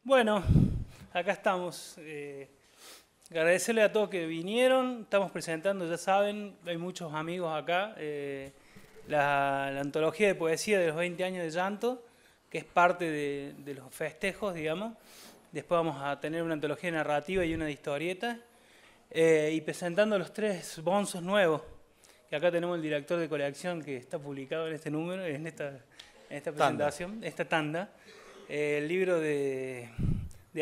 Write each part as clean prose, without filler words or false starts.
Bueno, acá estamos. Agradecerle a todos que vinieron. Estamos presentando, ya saben, hay muchos amigos acá. La antología de poesía de los 20 años de llanto, que es parte de los festejos, digamos. Después vamos a tener una antología narrativa y una de historietas. Y presentando los tres bonzos nuevos. Que acá tenemos el director de colección que está publicado en este número, en esta presentación, esta tanda. El libro de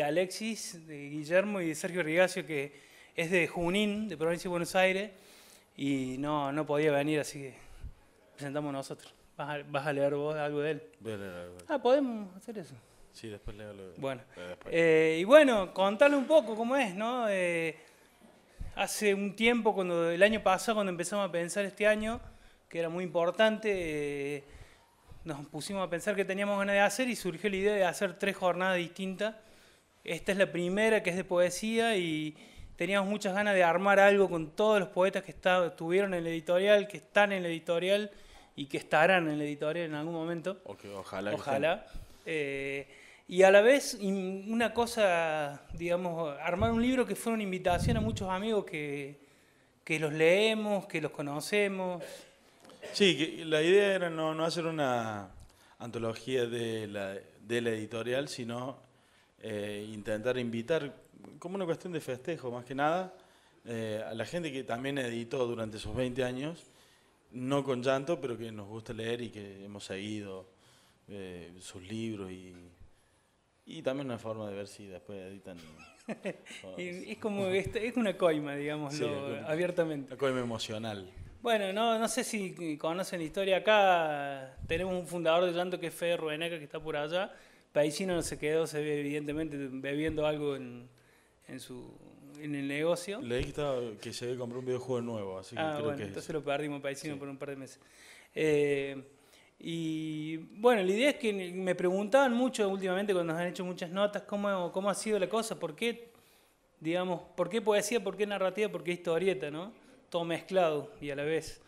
Alexis, de Guillermo y de Sergio Rigacio, que es de Junín, de provincia de Buenos Aires, y no podía venir, así que presentamos nosotros. ¿Vas a leer vos algo de él? Voy a leer algo. Podemos hacer eso. Sí, después leo lo Bueno, después. y bueno, contarle un poco cómo es, ¿no? Hace un tiempo, el año pasado, cuando empezamos a pensar este año, que era muy importante, nos pusimos a pensar qué teníamos ganas de hacer y surgió la idea de hacer 3 jornadas distintas. Esta es la primera, que es de poesía, y teníamos muchas ganas de armar algo con todos los poetas que estuvieron en la editorial, que están en la editorial y que estarán en la editorial en algún momento. Ojalá. Ojalá. Y a la vez, una cosa, digamos, armar un libro que fuera una invitación a muchos amigos que los leemos, que los conocemos. Sí, que la idea era no hacer una antología de la editorial, sino intentar invitar, como una cuestión de festejo más que nada, a la gente que también editó durante esos 20 años, no con llanto, pero que nos gusta leer y que hemos seguido sus libros y también una forma de ver si después editan. Es como, es una coima, digámoslo, Sí, abiertamente. una coima emocional. Bueno, no sé si conocen la historia acá. Tenemos un fundador de llanto que es Fede Rueneca, que está por allá. Paisino se quedó, se ve evidentemente bebiendo algo en el negocio. Leí que se había comprado un videojuego nuevo, así que creo bueno, que entonces lo perdimos Paisino sí. por un par de meses. Y bueno, la idea es que me preguntaban mucho últimamente cuando nos han hecho muchas notas cómo ha sido la cosa, por qué, digamos, por qué poesía, por qué narrativa, por qué historieta, ¿no? Todo mezclado y a la vez.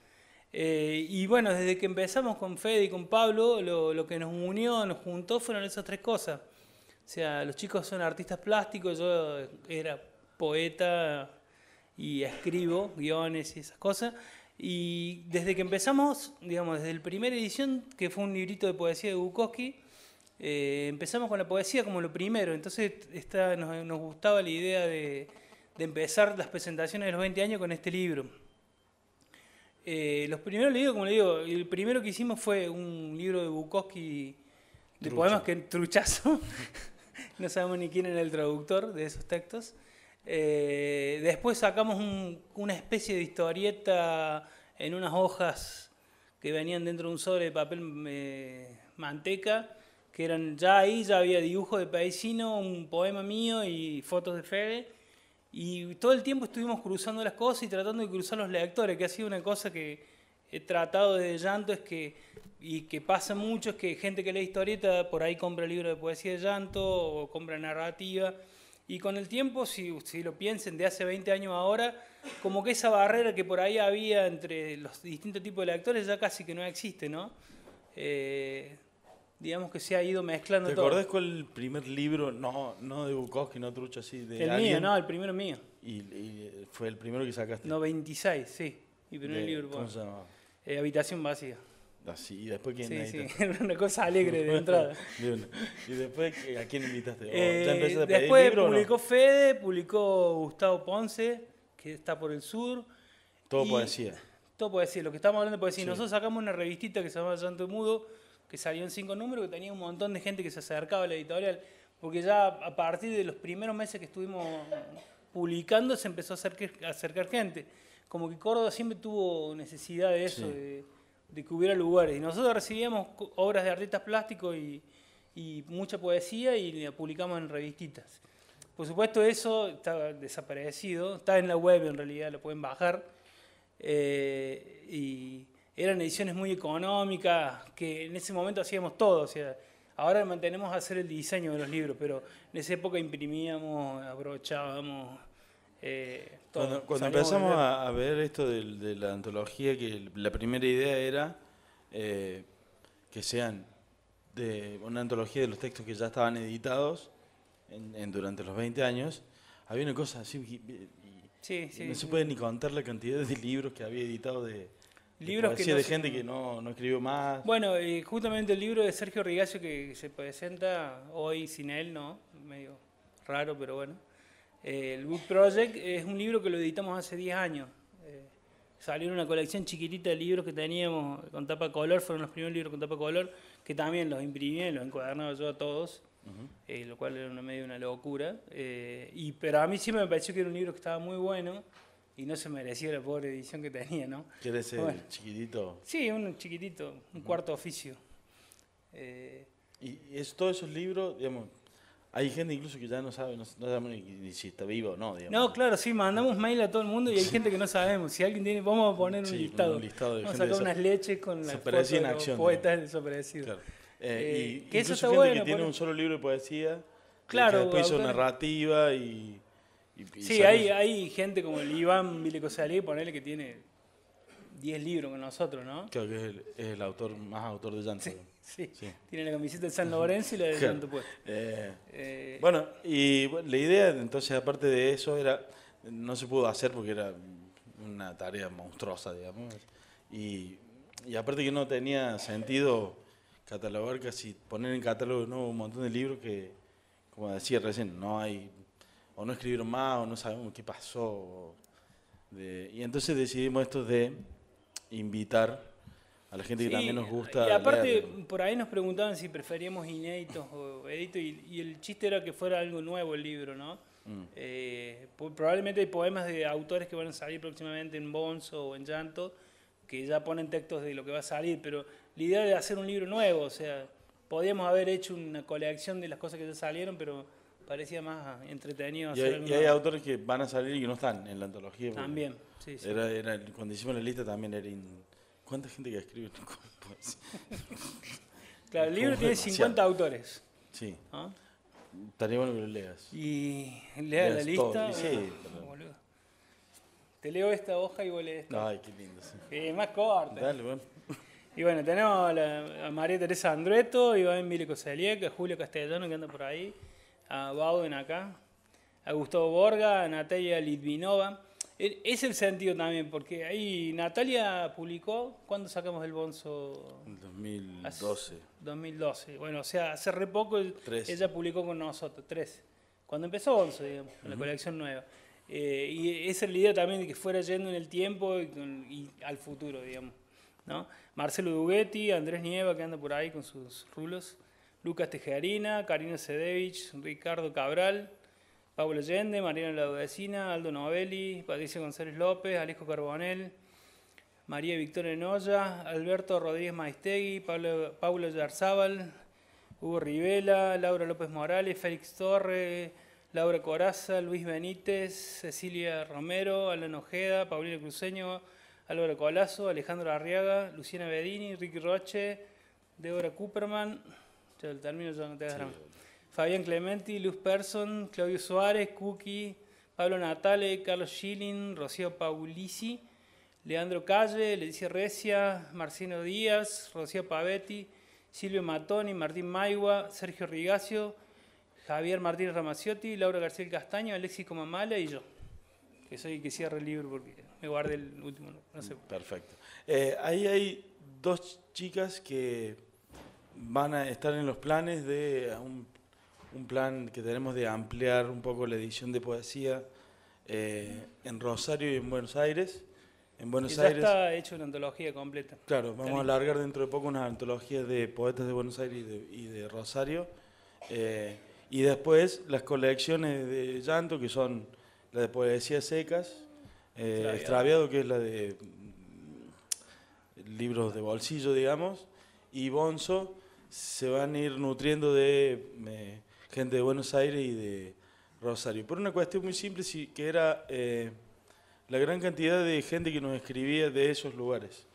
Y bueno, desde que empezamos con Fede y con Pablo, lo que nos unió, nos juntó fueron esas 3 cosas. O sea, los chicos son artistas plásticos, yo era poeta y escribo guiones y esas cosas. Y desde que empezamos, digamos, desde la primera edición, que fue un librito de poesía de Bukowski, empezamos con la poesía como lo primero. Entonces nos gustaba la idea de empezar las presentaciones de los 20 años con este libro. Los primeros libros, como le digo, el primero que hicimos fue un libro de Bukowski de poemas que truchazo. No sabemos ni quién era el traductor de esos textos. Después sacamos una especie de historieta en unas hojas que venían dentro de un sobre de papel manteca, que eran ya había dibujos de Paisino, un poema mío y fotos de Fede. Y todo el tiempo estuvimos cruzando las cosas y tratando de cruzar los lectores, que ha sido una cosa que he tratado desde Llanto, y que pasa mucho, es que gente que lee historieta por ahí compra libros de poesía de Llanto o compra narrativa. Y con el tiempo, si lo piensen de hace 20 años ahora, como que esa barrera que por ahí había entre los distintos tipos de lectores ya casi que no existe, ¿no? Digamos que se ha ido mezclando todo. ¿Te acordás cuál el primer libro, no de Bukowski, no trucho así, de el alguien? mío, no, el primero mío. Y fue el primero que sacaste. 96, sí. Mi primer libro. ¿Cómo se llamaba? Habitación vacía. Así, ¿y después quién Sí, era una cosa alegre de entrada. ¿Y después a quién invitaste? ¿Ya empezaste a pedir después libro publicó o no? Fede, publicó Gustavo Ponce, que está por el sur. Todo poesía. Todo poesía, lo que estamos hablando de poesía. Sí. Nosotros sacamos una revistita que se llama Llanto Mudo, que salió en 5 números, que tenía un montón de gente que se acercaba a la editorial, porque ya a partir de los primeros meses que estuvimos publicando se empezó a acercar gente. Como que Córdoba siempre tuvo necesidad de eso, sí, de que hubiera lugares. Y nosotros recibíamos obras de artistas plásticos y mucha poesía y la publicamos en revistitas. Por supuesto eso está desaparecido, está en la web en realidad, lo pueden bajar. Y eran ediciones muy económicas, que en ese momento hacíamos todo. O sea, ahora mantenemos a hacer el diseño de los libros, pero en esa época imprimíamos, abrochábamos. Cuando empezamos a ver esto de la antología, que la primera idea era que sean de una antología de los textos que ya estaban editados durante los 20 años, había una cosa así, no se puede ni contar la cantidad de libros que había editado de poesía de gente que no escribió más. Bueno, justamente el libro de Sergio Rigacio que se presenta hoy sin él, ¿no? Medio raro, pero bueno. El Book Project es un libro que lo editamos hace 10 años. Salió en una colección chiquitita de libros que teníamos con tapa color, fueron los primeros libros con tapa color, que también los imprimí y los encuadernaba yo a todos, lo cual era medio una locura. Pero a mí siempre me pareció que era un libro que estaba muy bueno y no se merecía la pobre edición que tenía, ¿no? ¿Qué era ese chiquitito? Sí, un chiquitito, un cuarto oficio. Y todos esos libros, digamos, hay gente incluso que ya no sabe, no sabemos ni si está vivo o no, digamos. No, claro, sí, mandamos mail a todo el mundo y hay gente que no sabemos. Si alguien tiene, vamos a poner un listado. Vamos a sacar unas leches con las fotos de los poetas desaparecidos. Claro. Que eso está gente bueno. Que tiene un solo libro de poesía, claro, que después hizo narrativa y sí, hay gente como el Iván Vilecosalí, ponele que tiene 10 libros con nosotros, ¿no? Creo que es el autor más autor de llanto. Sí. Tiene la camiseta de San Lorenzo y la de llanto puesta. Bueno, la idea entonces aparte de eso no se pudo hacer porque era una tarea monstruosa, digamos. Y aparte que no tenía sentido catalogar poner en catálogo un montón de libros que, como decía recién, no hay, o no escribieron más, o no sabemos qué pasó. Y entonces decidimos esto de invitar a la gente que también nos gusta. Y aparte, leer. Por ahí nos preguntaban si preferíamos inéditos o editos, y el chiste era que fuera algo nuevo el libro, ¿no? Probablemente hay poemas de autores que van a salir próximamente en Bonzo o en Llanto, que ya ponen textos de lo que va a salir, pero la idea de hacer un libro nuevo, o sea, podíamos haber hecho una colección de las cosas que ya salieron, pero parecía más entretenido hacer algo y hay autores que van a salir y que no están en la antología. También, sí. Cuando hicimos la lista también era... ¿Cuánta gente que escribe? Claro, el libro tiene 50 autores. Sí. ¿Ah? Estaría bueno que lo leas. Y leas la lista. Sí, boludo. Te leo esta hoja y vos lees esta. Ay, qué lindo. Sí. Más corta. Dale, bueno. Y bueno, tenemos a María Teresa Andrueto, Iván Vilecosaliec, a Julio Castellano que anda por ahí, a Bauden acá, a Gustavo Borga, a Natalia Litvinova. Es el sentido también, porque ahí Natalia publicó, ¿cuándo sacamos el Bonzo? En 2012. 2012, bueno, o sea, hace re poco ella publicó con nosotros, 13. Cuando empezó Bonzo, digamos, la colección nueva. Y esa es la idea también de que fuera yendo en el tiempo y al futuro, digamos, ¿no? Marcelo Dughetti, Andrés Nieva, que anda por ahí con sus rulos, Lucas Tejerina, Karina Sedevich, Ricardo Cabral, Pablo Allende, Mariana Laudecina, Aldo Novelli, Patricia González López, Alejo Carbonell, María Victoria Noya, Alberto Rodríguez Maistegui, Paula Yarzábal, Hugo Rivela, Laura López Morales, Félix Torre, Laura Coraza, Luis Benítez, Cecilia Romero, Alan Ojeda, Paulina Cruceño, Álvaro Colazo, Alejandro Arriaga, Luciana Bedini, Ricky Roche, Débora Cooperman, ya el término ya no te das drama. Fabián Clementi, Luz Persson, Claudio Suárez, Cookie, Pablo Natale, Carlos Schilling, Rocío Paulisi, Leandro Calle, Leticia Recia, Marcino Díaz, Rocío Pavetti, Silvio Matoni, Martín Maigua, Sergio Rigacio, Javier Martínez Ramaciotti, Laura García Castaño, Alexis Comamala y yo, que soy el que cierra el libro porque me guardé el último, no sé. Perfecto. Ahí hay dos chicas que van a estar en los planes de un plan que tenemos de ampliar un poco la edición de poesía en Rosario y en Buenos Aires. En Buenos Aires está hecho una antología completa. Claro, vamos a alargar dentro de poco una antología de poetas de Buenos Aires y de Rosario. Y después las colecciones de llanto, que son la de poesías secas, Extraviado, que es la de libros de bolsillo, digamos, y Bonzo, se van a ir nutriendo de gente de Buenos Aires y de Rosario. Por una cuestión muy simple, que era la gran cantidad de gente que nos escribía de esos lugares,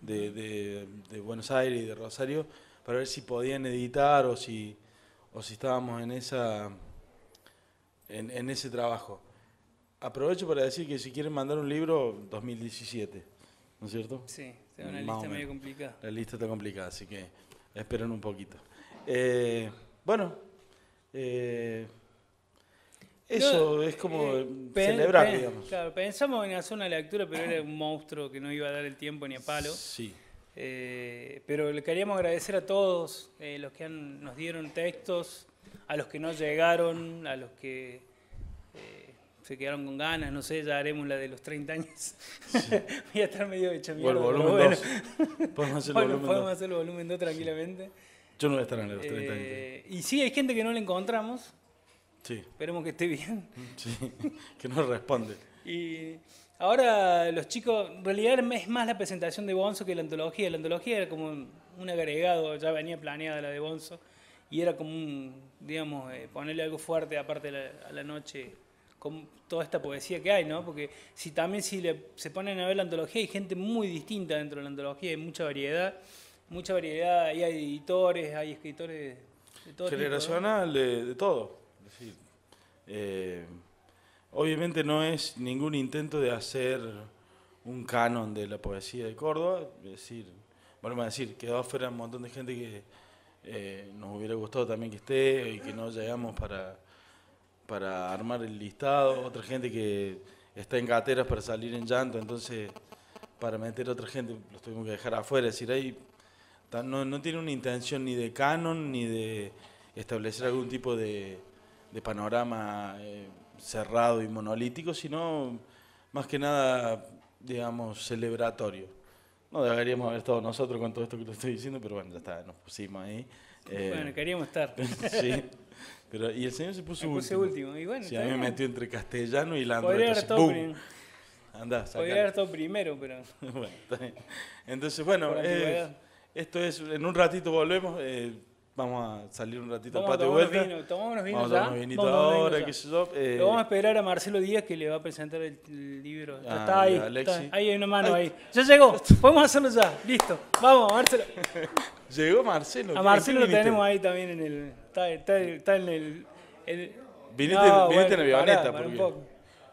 de Buenos Aires y de Rosario, para ver si podían editar o si estábamos en ese trabajo. Aprovecho para decir que si quieren mandar un libro, 2017, ¿no es cierto? Sí, es una lista medio complicada. La lista está complicada, así que esperen un poquito. Bueno, Eso es como celebrar, digamos. Claro, pensamos en hacer una lectura, pero era un monstruo que no iba a dar el tiempo ni a palo. Sí. Pero le queríamos agradecer a todos los que nos dieron textos, a los que no llegaron, a los que se quedaron con ganas, no sé, ya haremos la de los 30 años. Sí. Voy a estar medio hecho mierda. O el volumen 2. Podemos hacer el volumen 2. Podemos hacer el volumen 2 tranquilamente. Yo no voy a estar en los 30 años. Y sí, hay gente que no la encontramos. Sí. Esperemos que esté bien. Sí, que no responde. Y ahora los chicos, en realidad es más la presentación de Bonzo que la antología. La antología era como un agregado, ya venía planeada la de Bonzo. Y era como digamos, ponerle algo fuerte aparte a la noche, con toda esta poesía que hay, ¿no? Porque si se ponen a ver la antología, hay gente muy distinta dentro de la antología, hay mucha variedad, hay editores, hay escritores de todo generacional, tipo, ¿no? de todo. Es decir, obviamente no es ningún intento de hacer un canon de la poesía de Córdoba, es decir, volvemos a decir, quedó afuera un montón de gente que nos hubiera gustado también que esté y que no llegamos para armar el listado, otra gente que está en gateras para salir en llanto, entonces para meter a otra gente los tuvimos que dejar afuera, es decir, no tiene una intención ni de canon ni de establecer algún tipo de panorama cerrado y monolítico, sino más que nada, digamos, celebratorio. No deberíamos haber estado nosotros con todo esto que te estoy diciendo, pero bueno, ya está, nos pusimos ahí. Bueno, queríamos estar. Sí, pero y el señor se puso último. Y bueno, sí, a mí me metió entre castellano y la podría haber estado podría haber estado primero, pero... Bueno, está bien. Entonces, bueno, esto es, en un ratito volvemos, vamos a salir un ratito al patio de vuelta. Tomamos unos vinos vamos a tomar unos vinitos ahora, qué sé yo. Lo vamos a esperar a Marcelo Díaz, que le va a presentar el libro. Ya está ahí, ahí hay una mano ahí. Ya llegó, podemos hacerlo ya, listo. Vamos, Marcelo. Llegó Marcelo. A Marcelo lo tenemos ahí también en el... Está en el... Viniste en avioneta. Para un poco.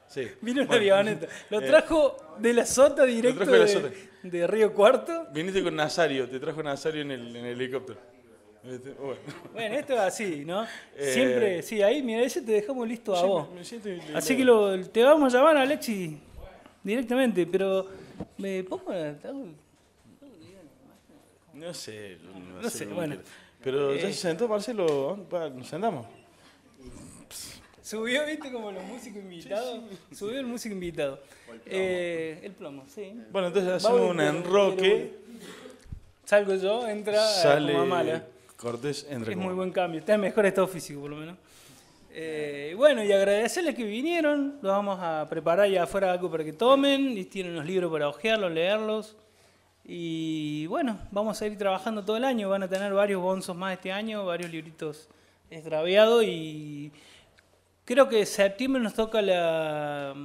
Sí. Vino en avioneta. Lo trajo de la Sota directo de Río Cuarto. Viniste con Nazario, te trajo Nazario en el helicóptero. Bueno, esto es así, ¿no? Siempre, sí, ahí, mira, ese te dejamos listo a vos. Así que te vamos a llamar, Alexis, directamente, pero ¿me pongo No sé, bueno. Pero ya se sentó Marcelo, nos sentamos. Subió, viste, como los músicos invitados. Sí. Subió el músico invitado. El plomo, sí. Bueno, entonces hacemos un enroque. Salgo yo, sale como mala. Cortés, entra. Es muy buen cambio. Está en mejor estado físico, por lo menos. Bueno, y agradecerles que vinieron. Los vamos a preparar ya afuera algo para que tomen. Y tienen unos libros para hojearlos, leerlos. Y bueno, vamos a ir trabajando todo el año. Van a tener varios bonzos más este año, varios libritos extraviados. Y creo que en septiembre nos toca la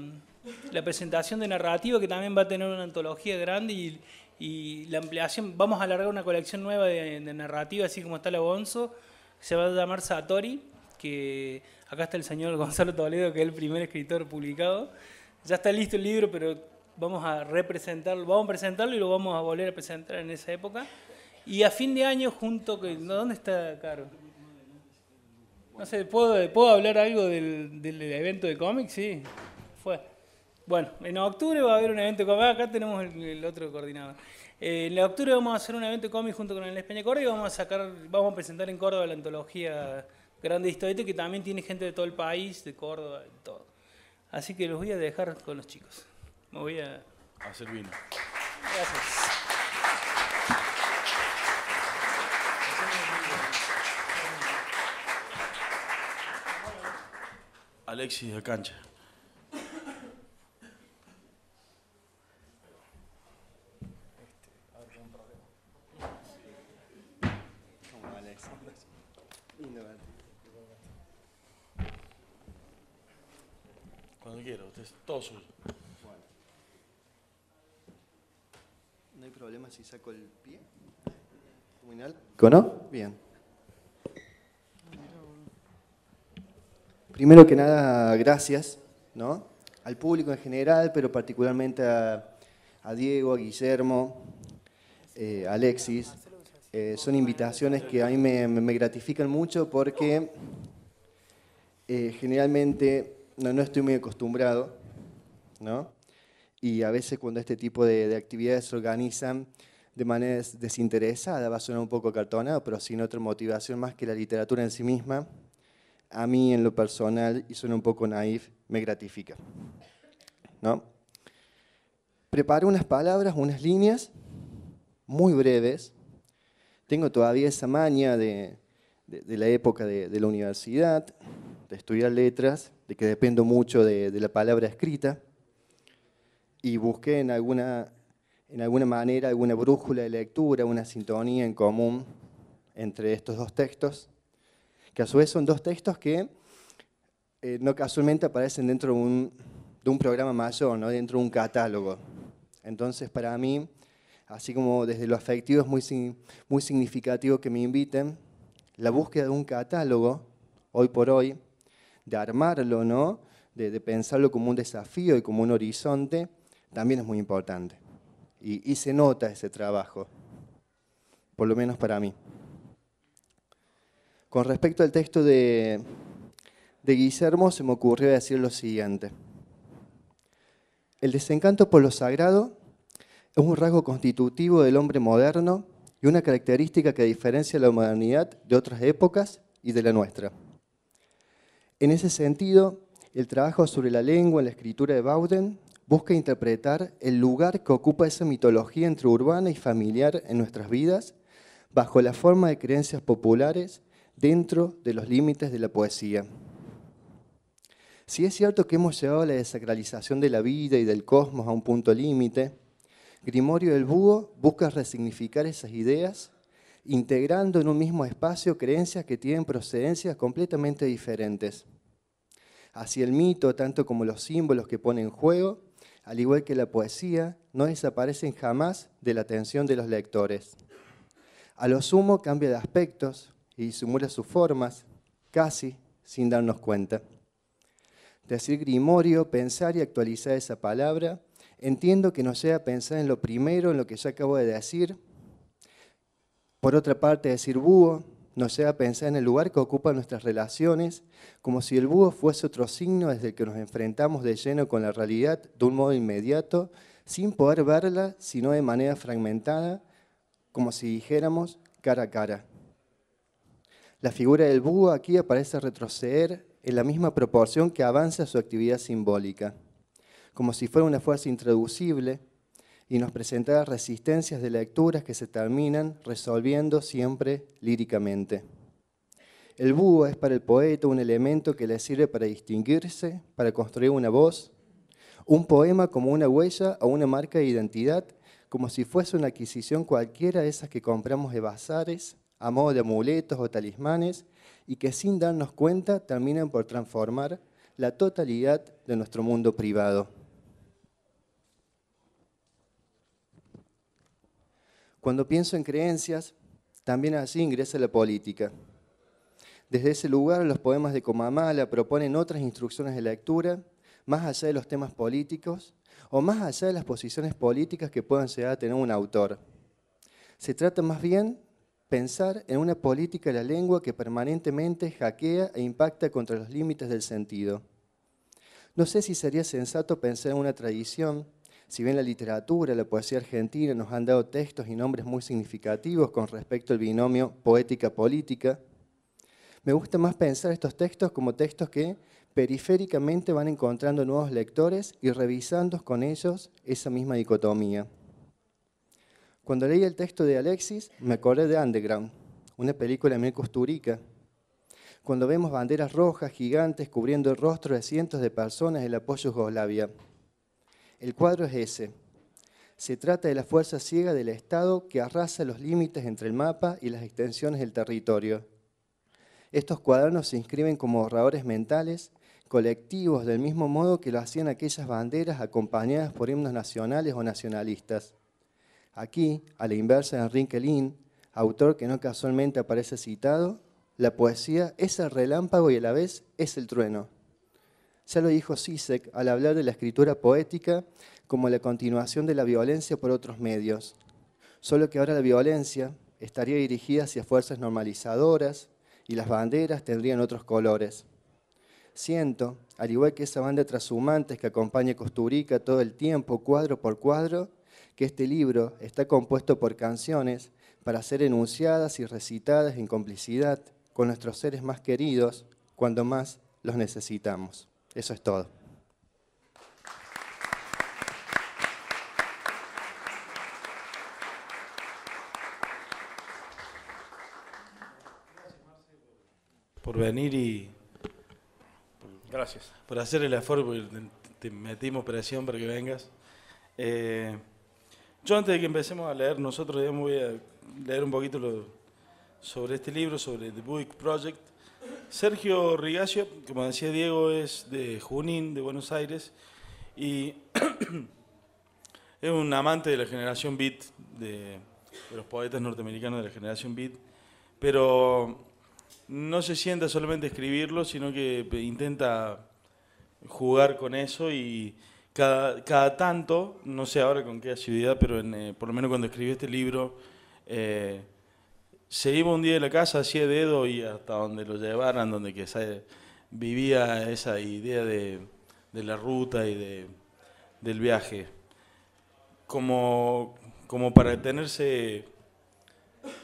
presentación de narrativa, que también va a tener una antología grande. Y la ampliación, vamos a alargar una colección nueva de narrativa, así como está la Bonzo, que se va a llamar Satori, que acá está el señor Gonzalo Toledo, que es el primer escritor publicado. Ya está listo el libro, pero vamos a presentarlo y lo vamos a volver a presentar en esa época. Y a fin de año, ¿dónde está Caro? No sé, ¿puedo hablar algo del evento de cómics? Sí, fue. Bueno, en octubre va a haber un evento de cómics. Acá tenemos el otro coordinador. En octubre vamos a hacer un evento de cómics junto con el España Córdoba y vamos a presentar en Córdoba la antología Grande Historieta, que también tiene gente de todo el país, de Córdoba, de todo. Así que los voy a dejar con los chicos. Me voy a hacer vino. Gracias. Alexis de cancha. Cuando quiera, usted es todo suyo. Bueno. No hay problema si saco el pie. ¿No? Bien. Primero que nada, gracias, ¿no? Al público en general, pero particularmente a Diego, a Guillermo, a Alexis. Son invitaciones que a mí me gratifican mucho porque generalmente no estoy muy acostumbrado, ¿no? Y a veces cuando este tipo de actividades se organizan de manera desinteresada, va a sonar un poco cartonado, pero sin otra motivación más que la literatura en sí misma, a mí en lo personal, y suena un poco naif, me gratifica, ¿no? Preparé unas palabras, unas líneas muy breves. Tengo todavía esa maña de la época de la universidad, de estudiar letras, de que dependo mucho de la palabra escrita, y busqué en alguna manera alguna brújula de lectura, una sintonía en común entre estos dos textos, que a su vez son dos textos que no casualmente aparecen dentro de un programa mayor, ¿no? Dentro de un catálogo. Entonces, para mí, así como desde lo afectivo es muy significativo que me inviten, la búsqueda de un catálogo, hoy por hoy, de armarlo, ¿no? De pensarlo como un desafío y como un horizonte, también es muy importante. Y se nota ese trabajo, por lo menos para mí. Con respecto al texto de Guillermo, se me ocurrió decir lo siguiente. El desencanto por lo sagrado es un rasgo constitutivo del hombre moderno y una característica que diferencia la modernidad de otras épocas y de la nuestra. En ese sentido, el trabajo sobre la lengua en la escritura de Bauden busca interpretar el lugar que ocupa esa mitología entre urbana y familiar en nuestras vidas, bajo la forma de creencias populares dentro de los límites de la poesía. Si es cierto que hemos llevado la desacralización de la vida y del cosmos a un punto límite, Grimorio del Búho busca resignificar esas ideas, integrando en un mismo espacio creencias que tienen procedencias completamente diferentes. Así el mito, tanto como los símbolos que pone en juego, al igual que la poesía, no desaparecen jamás de la atención de los lectores. A lo sumo cambia de aspectos y disimula sus formas, casi sin darnos cuenta. Decir grimorio, pensar y actualizar esa palabra, entiendo que nos lleva a pensar en lo primero, en lo que ya acabo de decir. Por otra parte, decir búho nos lleva a pensar en el lugar que ocupan nuestras relaciones, como si el búho fuese otro signo desde el que nos enfrentamos de lleno con la realidad de un modo inmediato, sin poder verla, sino de manera fragmentada, como si dijéramos cara a cara. La figura del búho aquí aparece retroceder en la misma proporción que avanza su actividad simbólica, como si fuera una fuerza intraducible y nos presentara resistencias de lecturas que se terminan resolviendo siempre líricamente. El búho es para el poeta un elemento que le sirve para distinguirse, para construir una voz, un poema como una huella o una marca de identidad, como si fuese una adquisición cualquiera de esas que compramos de bazares, a modo de amuletos o talismanes, y que sin darnos cuenta terminan por transformar la totalidad de nuestro mundo privado. Cuando pienso en creencias, también allí ingresa la política. Desde ese lugar, los poemas de Comamala proponen otras instrucciones de lectura, más allá de los temas políticos, o más allá de las posiciones políticas que puedan llegar a tener un autor. Se trata más bien pensar en una política de la lengua que permanentemente hackea e impacta contra los límites del sentido. No sé si sería sensato pensar en una tradición. Si bien la literatura, la poesía argentina nos han dado textos y nombres muy significativos con respecto al binomio poética-política, me gusta más pensar estos textos como textos que periféricamente van encontrando nuevos lectores y revisando con ellos esa misma dicotomía. Cuando leí el texto de Alexis, me acordé de Underground, una película de Mirko Kusturica. Cuando vemos banderas rojas gigantes cubriendo el rostro de cientos de personas en el apoyo a Yugoslavia. El cuadro es ese. Se trata de la fuerza ciega del Estado que arrasa los límites entre el mapa y las extensiones del territorio. Estos cuadernos se inscriben como borradores mentales, colectivos, del mismo modo que lo hacían aquellas banderas acompañadas por himnos nacionales o nacionalistas. Aquí, a la inversa de Enrique Lin, autor que no casualmente aparece citado, la poesía es el relámpago y a la vez es el trueno. Ya lo dijo Zizek al hablar de la escritura poética como la continuación de la violencia por otros medios, solo que ahora la violencia estaría dirigida hacia fuerzas normalizadoras y las banderas tendrían otros colores. Siento, al igual que esa banda de trashumantes que acompaña a Kusturica todo el tiempo, cuadro por cuadro, que este libro está compuesto por canciones para ser enunciadas y recitadas en complicidad con nuestros seres más queridos cuando más los necesitamos. Eso es todo. Por venir y Gracias. por hacer el esfuerzo, porque te metimos presión para que vengas. Yo antes de que empecemos a leer, nosotros digamos, voy a leer un poquito sobre este libro, sobre The Buick Project. Sergio Rigacio, como decía Diego, es de Junín, de Buenos Aires, y es un amante de la generación beat, de los poetas norteamericanos de la generación beat, pero no se sienta solamente a escribirlo, sino que intenta jugar con eso y cada tanto, no sé ahora con qué asiduidad, pero por lo menos cuando escribió este libro, se iba un día de la casa, hacía dedo y hasta donde lo llevaran, donde que vivía esa idea de la ruta y del viaje. Como para tenerse,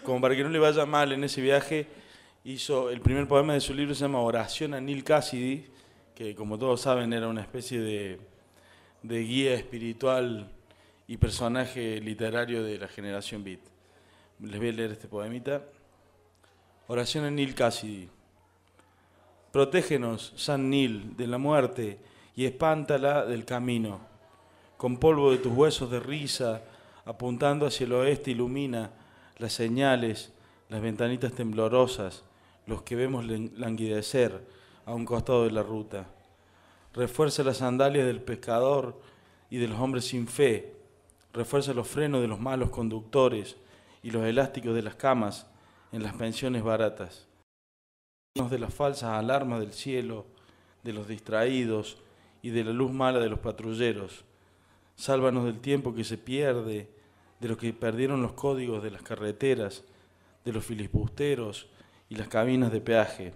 como para que no le vaya mal en ese viaje, hizo el primer poema de su libro, se llama Oración a Neal Cassidy, que como todos saben era una especie de guía espiritual y personaje literario de la generación beat. Les voy a leer este poemita. Oración a Neal Cassidy. Protégenos, San Neal, de la muerte y espántala del camino. Con polvo de tus huesos de risa, apuntando hacia el oeste, ilumina las señales, las ventanitas temblorosas, los que vemos languidecer a un costado de la ruta. Refuerza las sandalias del pescador y de los hombres sin fe. Refuerza los frenos de los malos conductores y los elásticos de las camas en las pensiones baratas. De las falsas alarmas del cielo, de los distraídos y de la luz mala de los patrulleros. Sálvanos del tiempo que se pierde, de los que perdieron los códigos de las carreteras, de los filibusteros y las cabinas de peaje.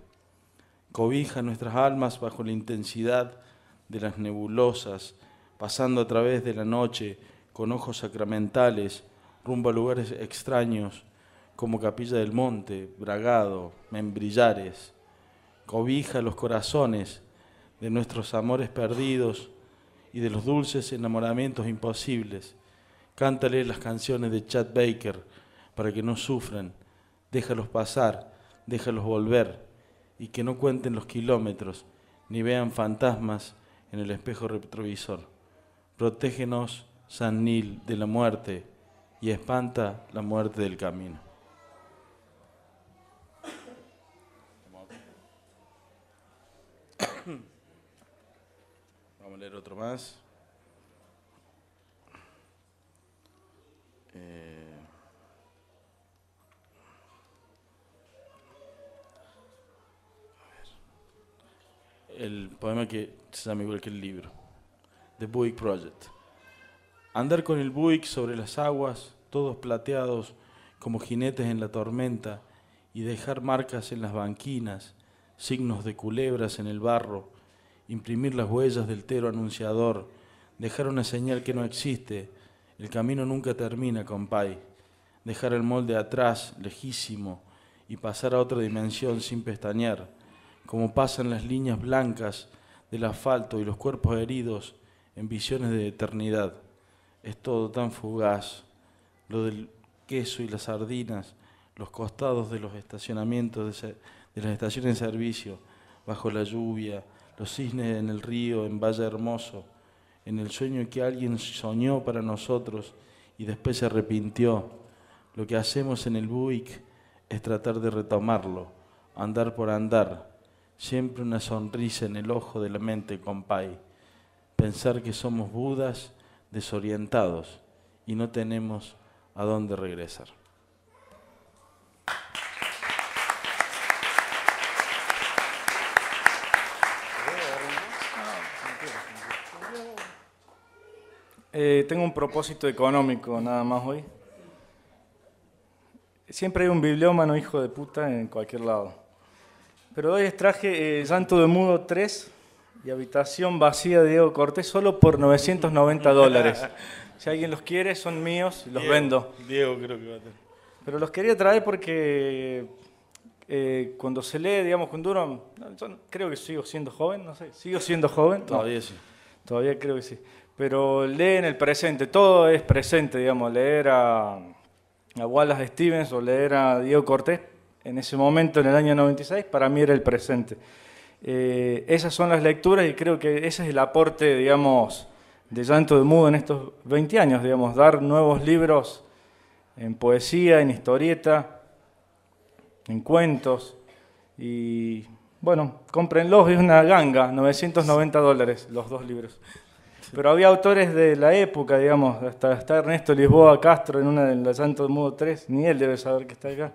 Cobija nuestras almas bajo la intensidad de las nebulosas, pasando a través de la noche con ojos sacramentales, rumbo a lugares extraños, como Capilla del Monte, Bragado, Membrillares. Cobija los corazones de nuestros amores perdidos y de los dulces enamoramientos imposibles. Cántale las canciones de Chet Baker para que no sufran. Déjalos pasar, déjalos volver, y que no cuenten los kilómetros, ni vean fantasmas en el espejo retrovisor. Protégenos, San Neal, de la muerte, y espanta la muerte del camino. Vamos a leer otro más. El poema que se llama igual que el libro, The Buick Project. Andar con el Buick sobre las aguas, todos plateados como jinetes en la tormenta, y dejar marcas en las banquinas, signos de culebras en el barro, imprimir las huellas del tero anunciador, dejar una señal que no existe. El camino nunca termina, compay. Dejar el molde atrás, lejísimo, y pasar a otra dimensión sin pestañear, como pasan las líneas blancas del asfalto y los cuerpos heridos en visiones de eternidad. Es todo tan fugaz, lo del queso y las sardinas, los costados de los estacionamientos, de las estaciones de servicio, bajo la lluvia, los cisnes en el río, en Valle Hermoso, en el sueño que alguien soñó para nosotros y después se arrepintió. Lo que hacemos en el Buick es tratar de retomarlo, andar por andar, siempre una sonrisa en el ojo de la mente, compay. Pensar que somos budas desorientados y no tenemos a dónde regresar. Tengo un propósito económico nada más hoy. Siempre hay un bibliómano hijo de puta en cualquier lado. Pero hoy les traje Llanto de Mudo 3 y Habitación Vacía de Diego Cortés solo por $990. Si alguien los quiere, son míos y los vendo. Diego creo que va a tener. Pero los quería traer porque cuando se lee, digamos, cuando uno... Yo creo que sigo siendo joven, no sé. ¿Sigo siendo joven? Todavía No, sí. todavía creo que sí. Pero lee en el presente, todo es presente, digamos. Leer a Wallace Stevens o leer a Diego Cortés, en ese momento, en el año 96, para mí era el presente. Esas son las lecturas y creo que ese es el aporte, digamos, de Llanto de Mudo en estos 20 años, digamos, dar nuevos libros en poesía, en historieta, en cuentos. Y bueno, cómprenlos, es una ganga, $990 los 2 libros. Pero había autores de la época, digamos, hasta está Ernesto Lisboa Castro en una de las Llanto de Mudo 3, ni él debe saber que está acá.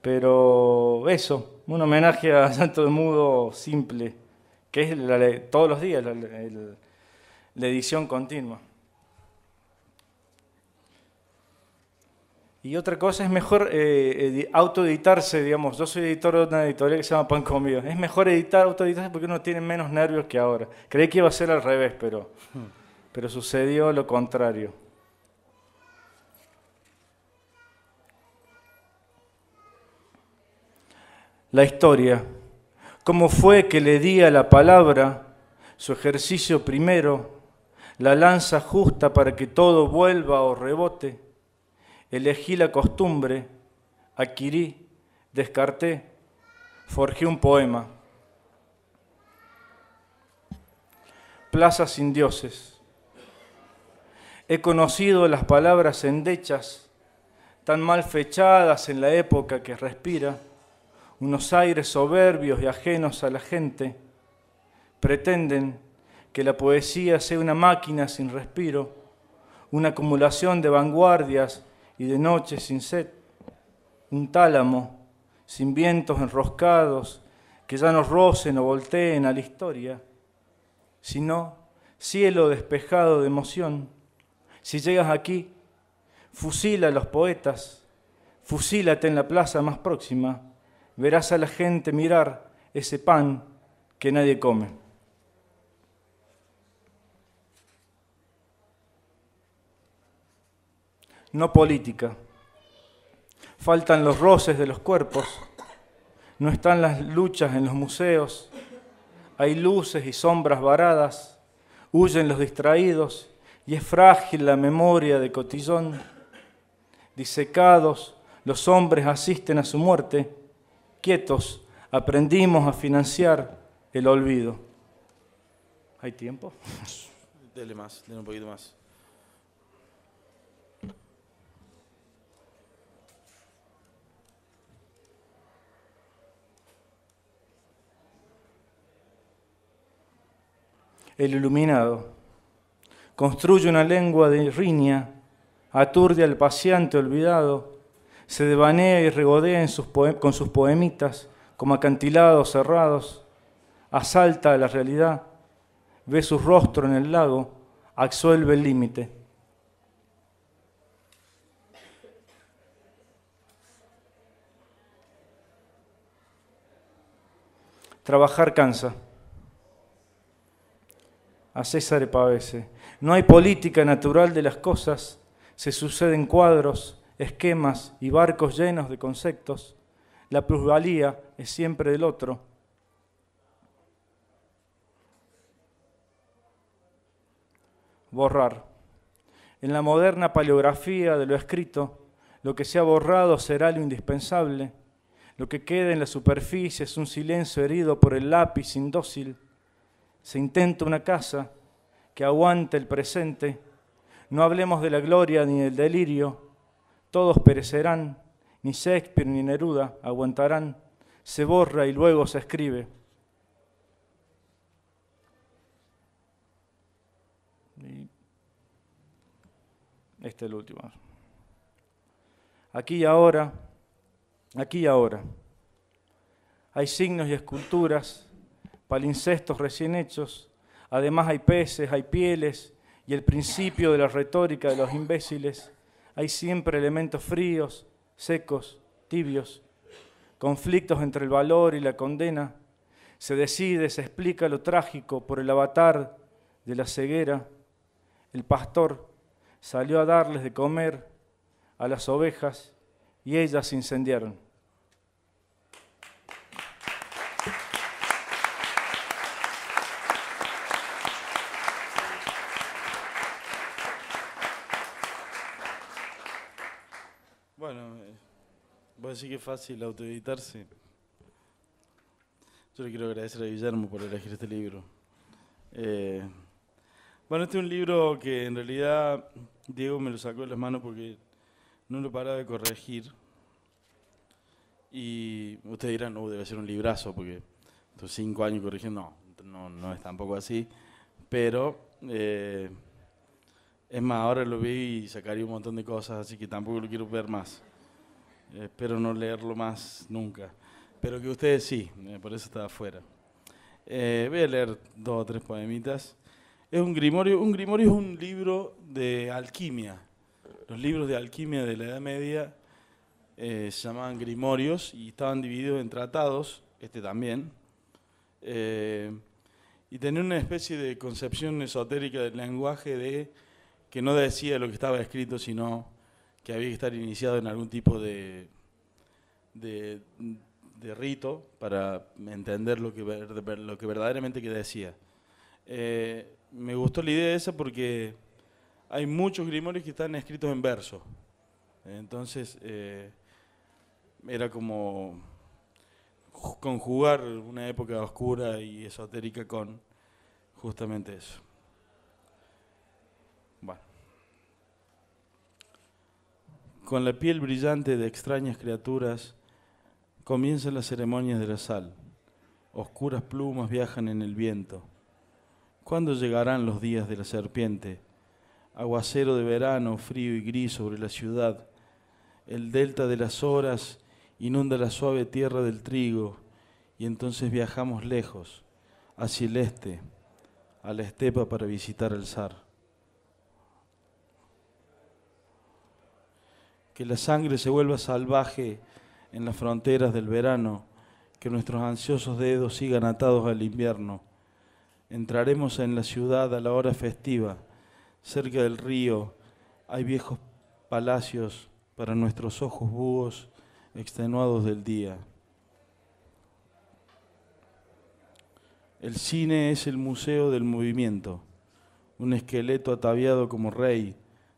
Pero eso, un homenaje a Llanto de Mudo simple, que es todos los días la edición continua. Y otra cosa, es mejor autoeditarse, digamos. Yo soy editor de una editorial que se llama Pan Comido. Es mejor autoeditarse porque uno tiene menos nervios que ahora. Creí que iba a ser al revés, pero sucedió lo contrario. La historia. ¿Cómo fue que le di a la palabra su ejercicio primero, la lanza justa para que todo vuelva o rebote? Elegí la costumbre, adquirí, descarté, forjé un poema. Plaza sin dioses. He conocido las palabras endechas, tan mal fechadas en la época que respira, unos aires soberbios y ajenos a la gente. Pretenden que la poesía sea una máquina sin respiro, una acumulación de vanguardias y de noches sin sed, un tálamo sin vientos enroscados que ya no rocen o volteen a la historia, sino cielo despejado de emoción. Si llegas aquí, fusila a los poetas, fusílate en la plaza más próxima, verás a la gente mirar ese pan que nadie come. No política. Faltan los roces de los cuerpos, no están las luchas en los museos, hay luces y sombras varadas, huyen los distraídos y es frágil la memoria de cotillón. Disecados, los hombres asisten a su muerte, quietos, aprendimos a financiar el olvido. ¿Hay tiempo? Dele un poquito más. El iluminado construye una lengua de riña, aturde al paseante olvidado, se devanea y regodea con sus poemitas como acantilados cerrados, asalta a la realidad, ve su rostro en el lago, absuelve el límite. Trabajar cansa. A César Pavese. No hay política natural de las cosas, se suceden cuadros, esquemas y barcos llenos de conceptos. La plusvalía es siempre del otro. Borrar. En la moderna paleografía de lo escrito, lo que se ha borrado será lo indispensable. Lo que queda en la superficie es un silencio herido por el lápiz indócil. Se intenta una casa que aguante el presente. No hablemos de la gloria ni del delirio. Todos perecerán, ni Shakespeare ni Neruda aguantarán. Se borra y luego se escribe. Y este es el último. Aquí y ahora, aquí y ahora. Hay signos y esculturas, palimpsestos recién hechos, además hay peces, hay pieles y el principio de la retórica de los imbéciles. Hay siempre elementos fríos, secos, tibios. conflictos entre el valor y la condena. Se decide, se explica lo trágico por el avatar de la ceguera. El pastor salió a darles de comer a las ovejas y ellas se incendiaron. Bueno, voy a decir que es fácil autoeditarse. Yo le quiero agradecer a Guillermo por elegir este libro. Bueno, este es un libro que en realidad Diego me lo sacó de las manos porque no lo paraba de corregir. Y ustedes dirán, no, debe ser un librazo porque estos 5 años corrigiendo, no es tampoco así. Pero, es más, ahora lo vi y sacaría un montón de cosas, así que tampoco lo quiero ver más. Espero no leerlo más nunca. Pero que ustedes sí, por eso está afuera. Voy a leer 2 o 3 poemitas. Es un grimorio. Un grimorio es un libro de alquimia. Los libros de alquimia de la Edad Media se llamaban grimorios y estaban divididos en tratados, este también. Y tenía una especie de concepción esotérica del lenguaje que no decía lo que estaba escrito, sino que había que estar iniciado en algún tipo de rito para entender lo que verdaderamente que decía. Me gustó la idea esa porque hay muchos grimorios que están escritos en verso. Entonces, era como conjugar una época oscura y esotérica con justamente eso. Bueno. Con la piel brillante de extrañas criaturas comienzan las ceremonias de la sal. Oscuras plumas viajan en el viento. ¿Cuándo llegarán los días de la serpiente? Aguacero de verano, frío y gris sobre la ciudad. El delta de las horas inunda la suave tierra del trigo y entonces viajamos lejos, hacia el este, a la estepa para visitar el zar. Que la sangre se vuelva salvaje en las fronteras del verano, que nuestros ansiosos dedos sigan atados al invierno. Entraremos en la ciudad a la hora festiva. Cerca del río hay viejos palacios para nuestros ojos búhos extenuados del día. El cine es el museo del movimiento, un esqueleto ataviado como rey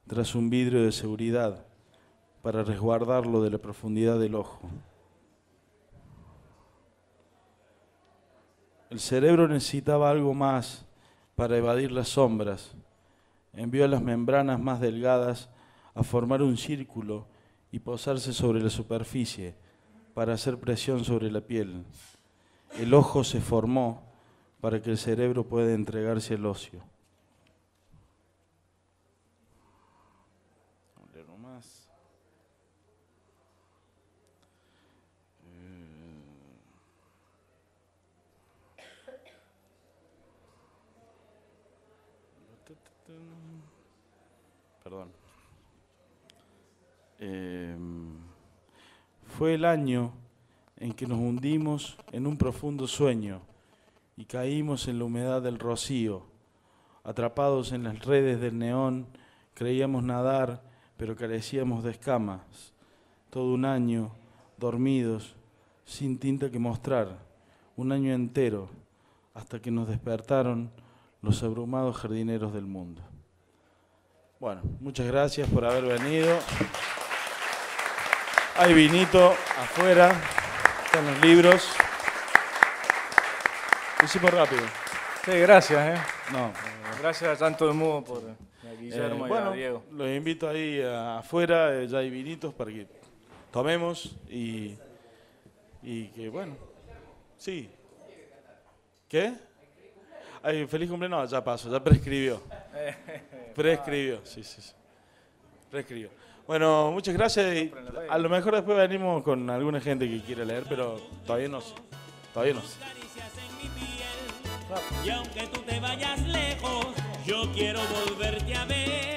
tras un vidrio de seguridad para resguardarlo de la profundidad del ojo. El cerebro necesitaba algo más para evadir las sombras. Envió a las membranas más delgadas a formar un círculo y posarse sobre la superficie para hacer presión sobre la piel. El ojo se formó para que el cerebro pueda entregarse al ocio. Perdón. Fue el año en que nos hundimos en un profundo sueño y caímos en la humedad del rocío. Atrapados en las redes del neón, creíamos nadar, pero carecíamos de escamas. Todo un año, dormidos, sin tinta que mostrar, un año entero, hasta que nos despertaron los abrumados jardineros del mundo. Bueno, muchas gracias por haber venido. Hay vinito afuera, están los libros. Lo hicimos rápido. Sí, gracias. No, Gracias a tanto de modo por a Guillermo y a Diego. Los invito ahí afuera, ya hay vinitos para que tomemos y que bueno, sí. ¿Qué? Ay, feliz cumpleaños, no, ya pasó, ya prescribió. Prescribió, sí. Prescribió. Bueno, muchas gracias. Y a lo mejor después venimos con alguna gente que quiere leer, pero todavía no sé. Y aunque tú te vayas lejos, yo quiero volverte a ver.